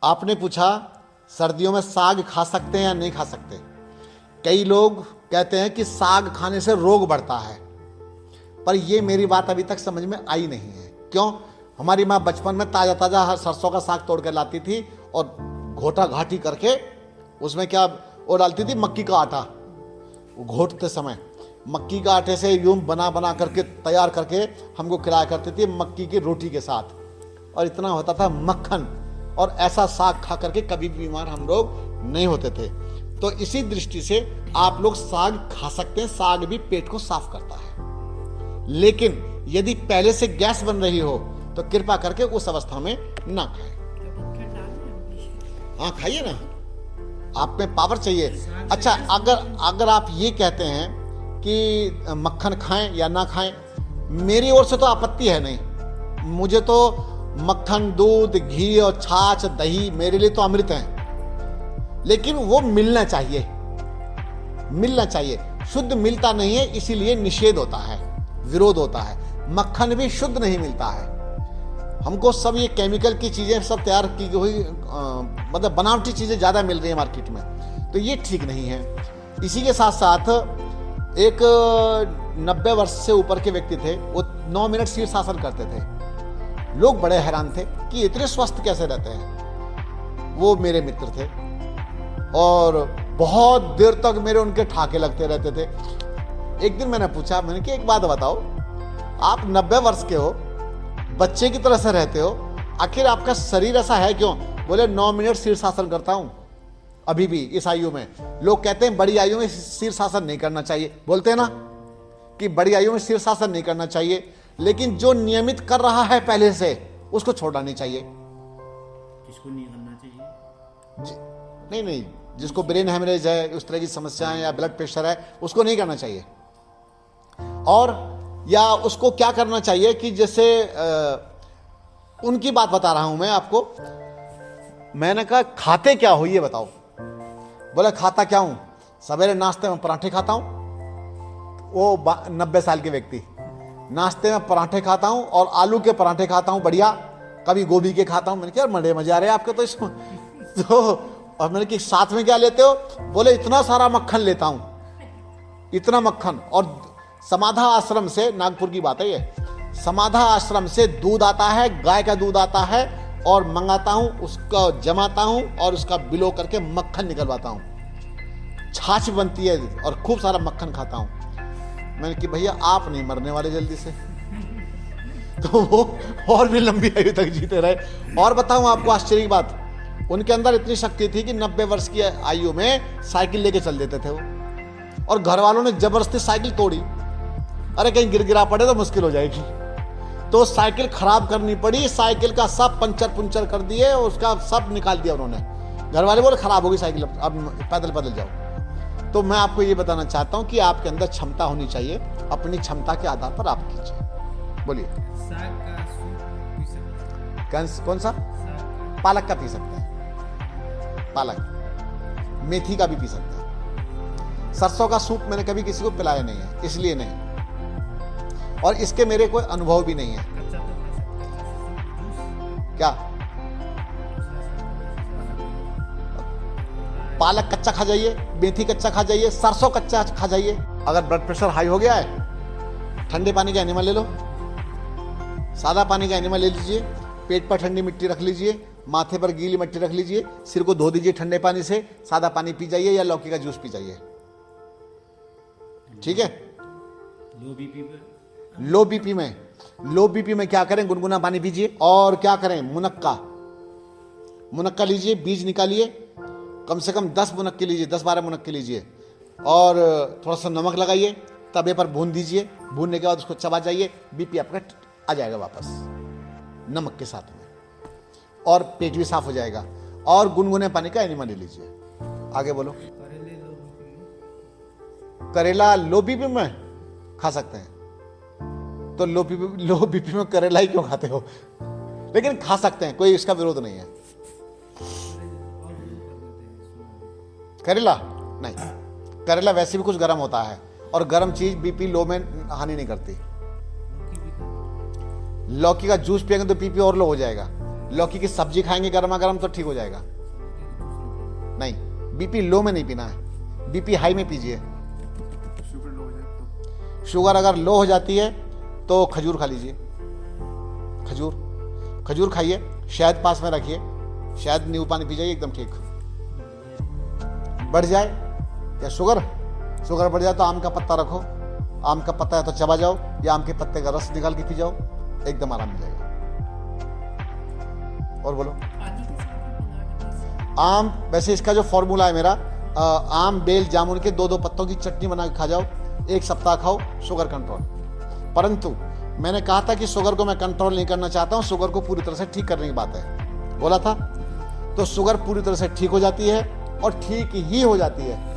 आपने पूछा सर्दियों में साग खा सकते हैं या नहीं खा सकते। कई लोग कहते हैं कि साग खाने से रोग बढ़ता है, पर यह मेरी बात अभी तक समझ में आई नहीं है। क्यों? हमारी माँ बचपन में ताज़ा ताज़ा सरसों का साग तोड़ कर लाती थी और घोटा घाटी करके उसमें क्या वो डालती थी, मक्की का आटा। घोटते समय मक्की का आटे से यूं बना बना करके तैयार करके हमको खिलाया करती थी मक्की की रोटी के साथ, और इतना होता था मक्खन। और ऐसा साग खा करके कभी भी बीमार हम लोग नहीं होते थे। तो इसी दृष्टि से आप लोग साग खा सकते हैं, साग भी पेट को साफ करता है। लेकिन यदि पहले से गैस बन रही हो तो कृपा करके उस अवस्था में ना खाएं। हाँ खाइए ना, आप में पावर चाहिए। अच्छा, अगर आप ये कहते हैं कि मक्खन खाएं या ना खाएं, मेरी ओर से तो आपत्ति है नहीं। मुझे तो मक्खन, दूध, घी और छाछ, दही मेरे लिए तो अमृत है। लेकिन वो मिलना चाहिए, मिलना चाहिए। शुद्ध मिलता नहीं है, इसीलिए निषेध होता है, विरोध होता है। मक्खन भी शुद्ध नहीं मिलता है हमको। सब ये केमिकल की चीजें सब तैयार की हुई, मतलब बनावटी चीजें ज्यादा मिल रही है मार्केट में, तो ये ठीक नहीं है। इसी के साथ साथ एक 90 वर्ष से ऊपर के व्यक्ति थे, वो 9 मिनट शीर्षासन करते थे। लोग बड़े हैरान थे कि इतने स्वस्थ कैसे रहते हैं। वो मेरे मित्र थे और बहुत देर तक मेरे उनके ठाके लगते रहते थे। एक दिन मैंने पूछा, मैंने कि एक बात बताओ, आप 90 वर्ष के हो, बच्चे की तरह से रहते हो, आखिर आपका शरीर ऐसा है क्यों? बोले 9 मिनट शीर्षासन करता हूं अभी भी इस आयु में। लोग कहते हैं बड़ी आयु में शीर्षासन नहीं करना चाहिए, बोलते हैं ना कि बड़ी आयु में शीर्षासन नहीं करना चाहिए। लेकिन जो नियमित कर रहा है पहले से, उसको छोड़ना नहीं चाहिए। किसको नहीं करना चाहिए? नहीं, जिसको ब्रेन हेमरेज है, उस तरह की समस्याएं या ब्लड प्रेशर है, उसको नहीं करना चाहिए। और या उसको क्या करना चाहिए कि जैसे उनकी बात बता रहा हूं मैं आपको। मैंने कहा खाते क्या हो ये बताओ। बोले खाता क्या हूं, सवेरे नाश्ते में पराठे खाता हूं। वो 90 साल के व्यक्ति, नाश्ते में पराठे खाता हूं और आलू के पराठे खाता हूं बढ़िया, कभी गोभी के खाता हूं। मैंने कहा बड़े मजे आ रहे हैं आपके तो इसमें तो। और मैंने कि साथ में क्या लेते हो? बोले इतना सारा मक्खन लेता हूं, इतना मक्खन। और समाधा आश्रम से, नागपुर की बात है ये, समाधा आश्रम से दूध आता है, गाय का दूध आता है, और मंगाता हूं, उसका जमाता हूं और उसका बिलो करके मक्खन निकलवाता हूं। छाछ बनती है और खूब सारा मक्खन खाता हूं। मैंने कि भैया आप नहीं मरने वाले जल्दी से, तो वो और भी लंबी आयु तक जीते रहे। और बताऊं आपको आश्चर्य की बात, उनके अंदर इतनी शक्ति थी कि 90 वर्ष की आयु में साइकिल लेके चल देते थे वो। और घर वालों ने जबरदस्ती साइकिल तोड़ी, अरे कहीं गिर गिरा पड़े तो मुश्किल हो जाएगी, तो साइकिल खराब करनी पड़ी। साइकिल का सब पंचर पुंचर कर दिए, उसका सब निकाल दिया उन्होंने। घर वाले बोले खराब होगी साइकिल, अब पैदल पैदल जाओ। तो मैं आपको ये बताना चाहता हूं कि आपके अंदर क्षमता होनी चाहिए, अपनी क्षमता के आधार पर आप कीजिए। बोलिए। साग का सूप पी सकते हैं? कौन सा? पालक का पी सकते हैं, पालक। मेथी का भी पी सकते हैं। सरसों का सूप मैंने कभी किसी को पिलाया नहीं है, इसलिए नहीं, और इसके मेरे कोई अनुभव भी नहीं है। कच्चा तो खा सकते हैं। क्या? पालक कच्चा खा जाइए, मेथी कच्चा खा जाइए, सरसों कच्चा खा जाइए। अगर ब्लड प्रेशर हाई हो गया है, ठंडे पानी का एनिमल ले लो, सादा पानी का एनिमल ले लीजिए, पेट पर ठंडी मिट्टी रख लीजिए, माथे पर गीली मिट्टी रख लीजिए, सिर को धो दीजिए ठंडे पानी से, सादा पानी पी जाइए या लौकी का जूस पी जाइए। ठीक है? लो बीपी में क्या करें? गुनगुना पानी पीजिए। और क्या करें? मुनक्का लीजिए, बीज निकालिए, कम से कम 10 मुनक्के लीजिए, 10-12 मुनक्के लीजिए, और थोड़ा सा नमक लगाइए, तवे पर भून दीजिए। भूनने के बाद उसको चबा जाइए, बीपी आपका आ जाएगा वापस नमक के साथ में, और पेट भी साफ हो जाएगा। और गुनगुने पानी का एनिमल ले लीजिए। आगे बोलो। करेला लो बीपी में खा सकते हैं, तो लो बीपी में करेला ही क्यों खाते हो? लेकिन खा सकते हैं, कोई इसका विरोध नहीं है। करेला नहीं, करेला वैसे भी कुछ गर्म होता है, और गर्म चीज बीपी लो में हानि नहीं करती। लौकी का जूस पिएंगे तो बीपी और लो हो जाएगा। लौकी की सब्जी खाएंगे गर्मा गर्म तो ठीक हो जाएगा। नहीं, बीपी लो में नहीं पीना है, बीपी हाई में पीजिए। शुगर लो हो जाए तो शुगर अगर लो हो जाती है तो खजूर खा लीजिए। खजूर खाइए, शहद पास में रखिए, शहद नींबू पानी पी जाइए, एकदम ठीक। बढ़ जाए या शुगर बढ़ जाए तो आम का पत्ता रखो, आम का पत्ता है तो चबा जाओ या आम के पत्ते का रस निकाल के पी जाओ, एकदम आराम मिल जाएगा। और बोलो। आम, वैसे इसका जो फॉर्मूला है मेरा, आम बेल जामुन के 2-2 पत्तों की चटनी बना के खा जाओ, 1 सप्ताह खाओ, शुगर कंट्रोल। परंतु मैंने कहा था कि शुगर को मैं कंट्रोल नहीं करना चाहता हूं, शुगर को पूरी तरह से ठीक करने की बात है, बोला था। तो शुगर पूरी तरह से ठीक हो जाती है और ठीक ही हो जाती है,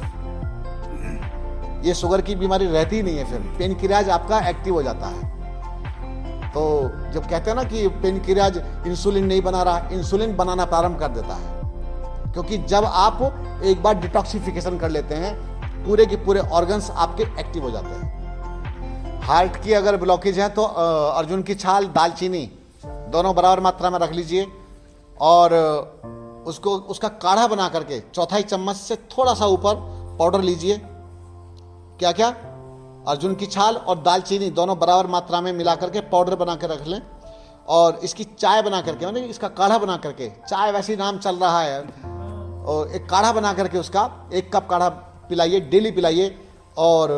ये शुगर की बीमारी रहती ही नहीं है। फिर पेनक्रियाज आपका एक्टिव हो जाता है। तो जब कहते हैं ना कि पेनक्रियाज इंसुलिन नहीं बना रहा, इंसुलिन बनाना प्रारंभ कर देता है, क्योंकि जब आप एक बार डिटॉक्सिफिकेशन कर लेते हैं, पूरे के पूरे ऑर्गन्स आपके एक्टिव हो जाते हैं। हार्ट की अगर ब्लॉकेज है तो अर्जुन की छाल, दालचीनी दोनों बराबर मात्रा में रख लीजिए और उसको उसका काढ़ा बना करके 1/4 चम्मच से थोड़ा सा ऊपर पाउडर लीजिए। क्या क्या? अर्जुन की छाल और दालचीनी दोनों बराबर मात्रा में मिला करके पाउडर बना के रख लें और इसकी चाय बना करके, मतलब इसका काढ़ा बना करके, चाय वैसे नाम चल रहा है, और एक काढ़ा बना करके उसका 1 कप काढ़ा पिलाइए, डेली पिलाइए। और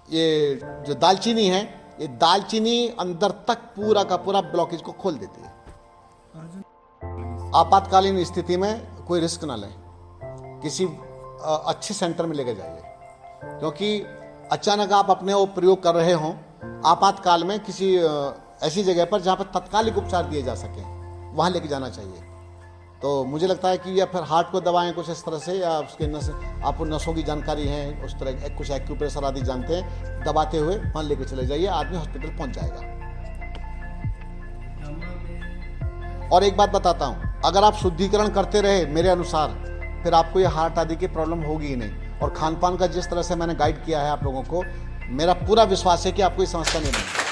ये जो दालचीनी है, ये दालचीनी अंदर तक पूरा का पूरा ब्लॉकेज को खोल देती है। आपातकालीन स्थिति में कोई रिस्क ना लें, किसी अच्छे सेंटर में लेके जाइए, क्योंकि अचानक आप अपने वो प्रयोग कर रहे हों, आपातकाल में किसी ऐसी जगह पर जहाँ पर तत्कालिक उपचार दिए जा सकें, वहाँ लेके जाना चाहिए। तो मुझे लगता है कि या फिर हार्ट को दबाएं कुछ इस तरह से, या उसके आपको नसों की जानकारी है, उस तरह कुछ एक्यूप्रेशर आदि जानते हैं, दबाते हुए वहाँ लेके चले जाइए, आदमी हॉस्पिटल पहुँच जाएगा। और एक बात बताता हूँ, अगर आप शुद्धिकरण करते रहे मेरे अनुसार, फिर आपको ये हार्ट आदि की प्रॉब्लम होगी ही नहीं। और खान पान का जिस तरह से मैंने गाइड किया है आप लोगों को, मेरा पूरा विश्वास है कि आपको ये समस्या नहीं होगी।